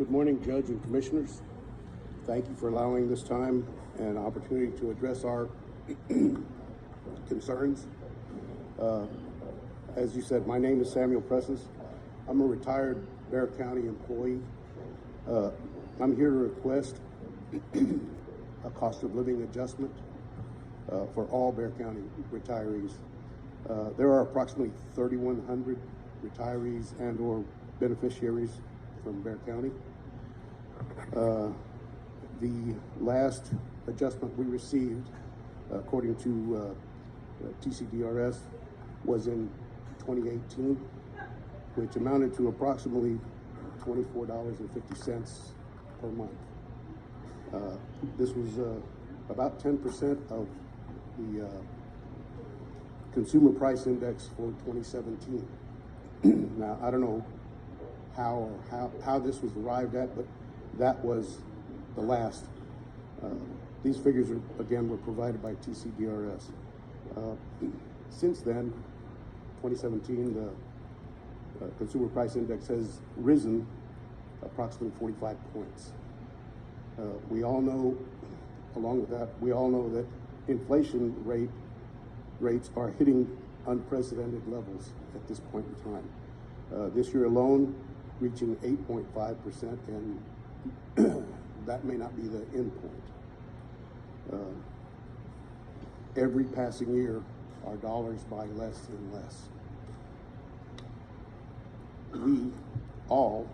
Good morning, Judge and Commissioners. Thank you for allowing this time and opportunity to address our concerns. As you said, my name is Samuel Presses. I'm a retired Bexar County employee. I'm here to request a cost of living adjustment for all Bexar County retirees. There are approximately 3,100 retirees and or beneficiaries from Bexar County. The last adjustment we received, according to TCDRS, was in 2018, which amounted to approximately $24.50 per month. This was about 10% of the Consumer Price Index for 2017. Now, I don't know how this was arrived at, but that was the last. These figures were provided by TCDRS. Since then, 2017, the Consumer Price Index has risen approximately 45 points. We all know, along with that, that inflation rates are hitting unprecedented levels at this point in time. This year alone, reaching 8.5%, and that may not be the end point. Every passing year, our dollars buy less and less. We, all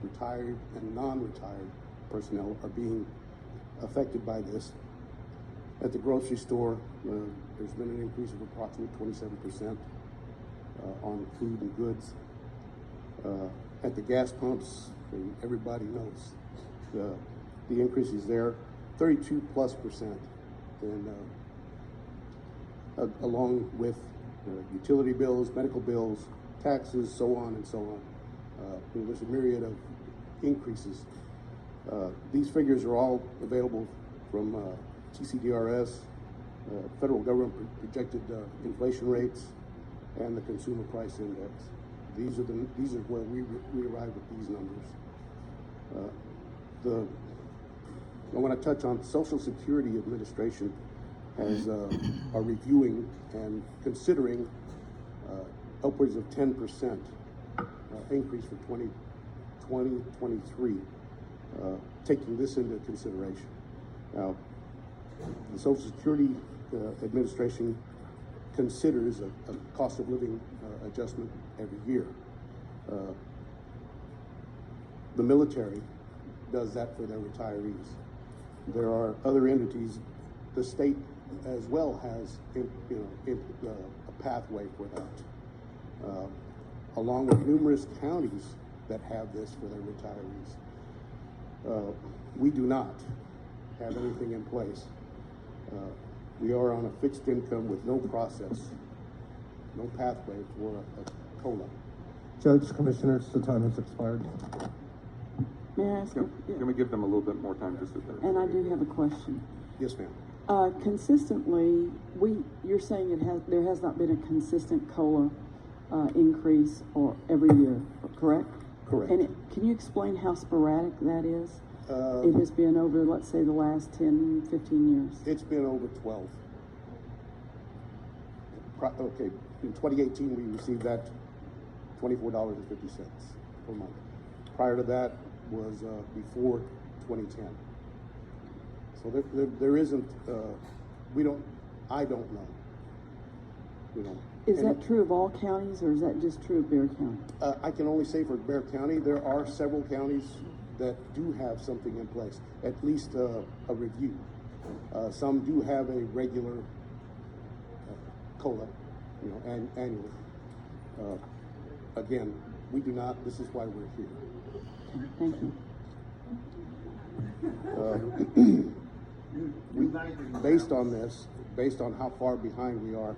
retired and non-retired personnel, are being affected by this. At the grocery store, there's been an increase of approximately 27% on food and goods. At the gas pumps, everybody knows the increases there, 32+%, and along with utility bills, medical bills, taxes, so on and so on. There's a myriad of increases. These figures are all available from TCDRS, federal government projected inflation rates, and the Consumer Price Index. These are where we arrive at these numbers. I want to touch on Social Security Administration are reviewing and considering upwards of 10% increase for 2023, taking this into consideration. Now, the Social Security Administration considers a cost of living adjustment every year. The military does that for their retirees. There are other entities. The state as well has a pathway for that, along with numerous counties that have this for their retirees. We do not have anything in place. We are on a fixed income with no process, no pathway for a COLA. Judge, Commissioners, the time has expired. May I ask? Can we give them a little bit more time to sit there? And I do have a question. Yes, ma'am. Consistently, you're saying there has not been a consistent COLA increase or every year, correct? Correct. And can you explain how sporadic that is? It has been over, let's say, the last 10, 15 years. It's been over 12. Okay, in 2018, we received that $24.50 per month. Prior to that was before 2010. So there isn't, I don't know. Is that true of all counties, or is that just true of Bexar County? I can only say for Bexar County, there are several counties that do have something in place, at least a review. Some do have a regular COLA, annually. Again, we do not. This is why we're here. Thank you. Based on this, based on how far behind we are,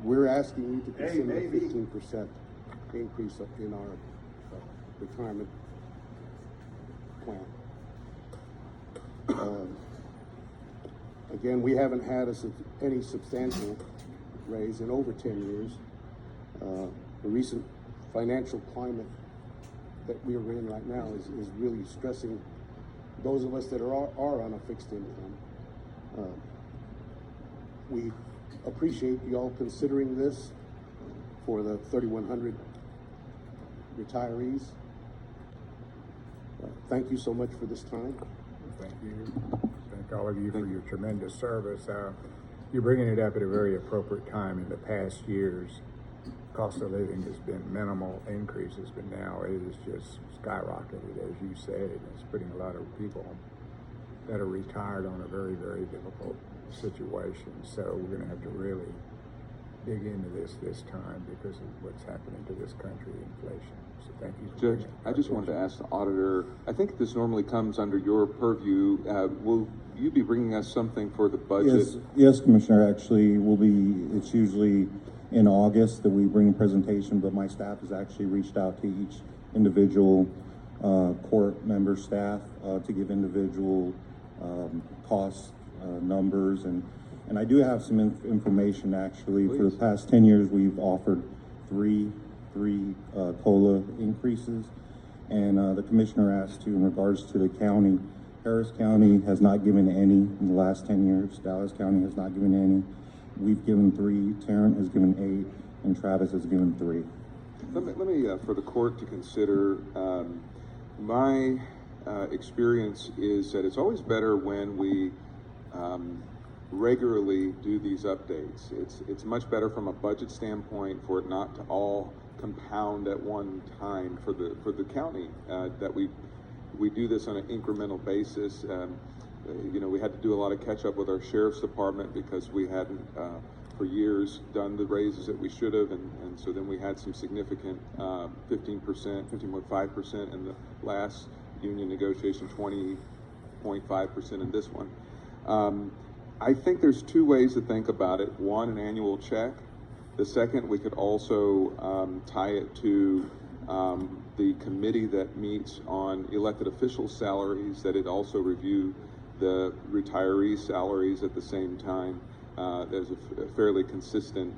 we're asking you to consider a 15% increase in our retirement plan. Again, we haven't had any substantial raise in over 10 years. The recent financial climate that we are in right now is really stressing those of us that are on a fixed income. We appreciate y'all considering this for the 3,100 retirees. Thank you so much for this time. Thank you. Thank all of you for your tremendous service. You're bringing it up at a very appropriate time. In the past years, cost of living has been minimal increases, but now it is just skyrocketed, as you said, and it's putting a lot of people that are retired on a very, very difficult situation. So we're going to have to really dig into this time because of what's happening to this country, inflation. So thank you. Judge, I just wanted to ask the auditor, I think this normally comes under your purview. Will you be bringing us something for the budget? Yes, Commissioner, actually, it's usually in August that we bring a presentation, but my staff has actually reached out to each individual court member staff to give individual cost numbers, and I do have some information actually. Please. For the past 10 years, we've offered three COLA increases, and the Commissioner asked to, in regards to the county, Harris County has not given any in the last 10 years. Dallas County has not given any. We've given 3, Tarrant has given 8, and Travis has given 3. Let me for the court to consider, my experience is that it's always better when we regularly do these updates. It's much better from a budget standpoint for it not to all compound at one time for the county, that we do this on an incremental basis. You know, we had to do a lot of catch up with our sheriff's department because we hadn't for years done the raises that we should have, and so then we had some significant 15.5% in the last union negotiation, 20.5% in this one. I think there's two ways to think about it. One, an annual check. The second, we could also tie it to the committee that meets on elected officials' salaries, that it also review the retirees' salaries at the same time. There's a fairly consistent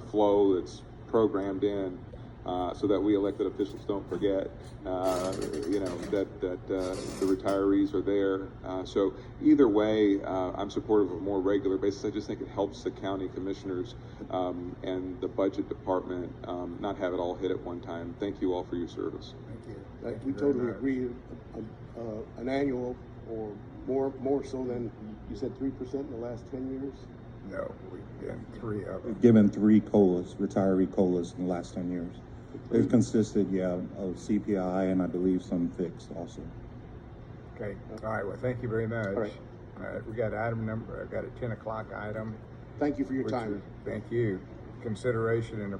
flow that's programmed in so that we elected officials don't forget, you know, that the retirees are there. So either way, I'm supportive of a more regular basis. I just think it helps the county commissioners and the budget department not have it all hit at one time. Thank you all for your service. Thank you. We very totally much. agree. An annual or more so than you said 3% in the last 10 years. No, we've done 3 of them. We've given 3 COLAs, retiree COLAs, in the last 10 years. They've consisted, of CPI and I believe some fixed also. Okay. All right. Well, thank you very much. All right. We got item number. I've got a 10 o'clock item. Thank you for your which time. is- Thank you. Consideration and